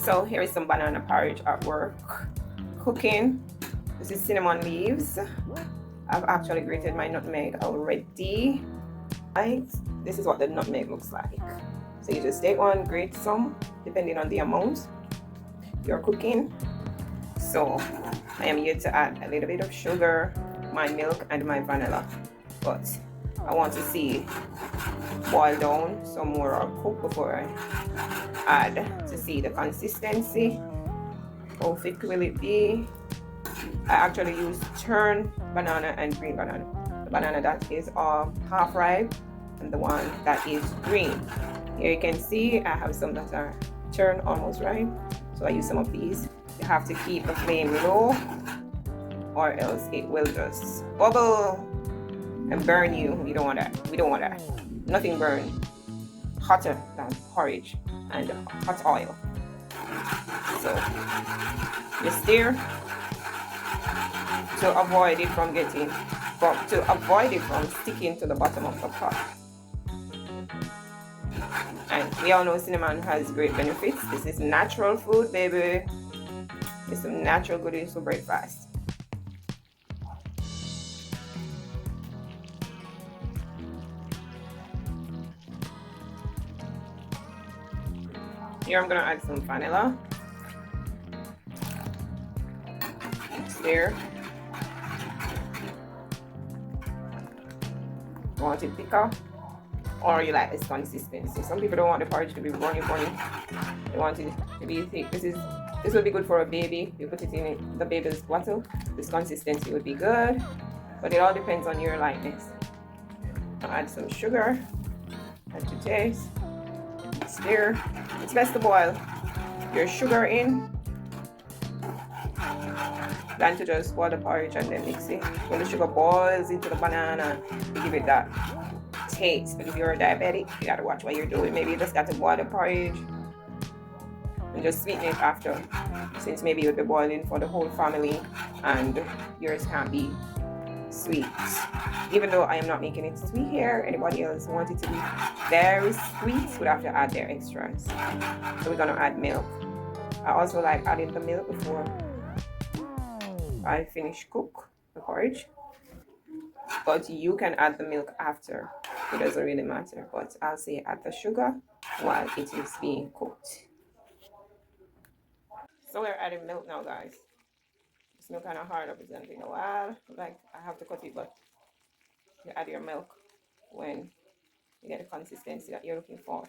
So here is some banana porridge at work cooking. This is cinnamon leaves. I've actually grated my nutmeg already. Right, this is what the nutmeg looks like. So you just take one, grate some, depending on the amount you're cooking. So I am here to add a little bit of sugar, my milk, and my vanilla. But I want to see boil down some more or cook before I add to see the consistency. How thick will it be? I actually use churned banana and green banana. The banana that is half ripe and the one that is green. Here you can see I have some that are churned almost ripe. So I use some of these. You have to keep the flame low or else it will just bubble and burn you. We don't want that. We don't want that. Nothing burn hotter than porridge and hot oil. So you stir to avoid it from sticking to the bottom of the pot. And we all know cinnamon has great benefits. This is natural food, baby. It's some natural goodies for breakfast. Here I'm gonna add some vanilla. Stir. You want it thicker, or you like this consistency. Some people don't want the porridge to be runny. They want it to be thick. This would be good for a baby. You put it in the baby's bottle. This consistency would be good, but it all depends on your likeness. I'll add some sugar, add to taste, stir. It's best to boil your sugar in than to just boil the porridge and then mix it. When the sugar boils into the banana, you give it that taste. But if you're a diabetic, you gotta watch what you're doing. Maybe you just got to boil the porridge and just sweeten it after, since maybe you'll be boiling for the whole family and yours can't be sweet. Even though I am not making it sweet here, anybody else want it to be very sweet would have to add their extras. So we're gonna add milk. I also like adding the milk before I finish cook the porridge, but you can add the milk after. It doesn't really matter, but I'll say add the sugar while it is being cooked. So we're adding milk now, guys. This milk kind of hard up, it's gonna take a while. Like I have to cut it, but you add your milk when you get the consistency that you're looking for.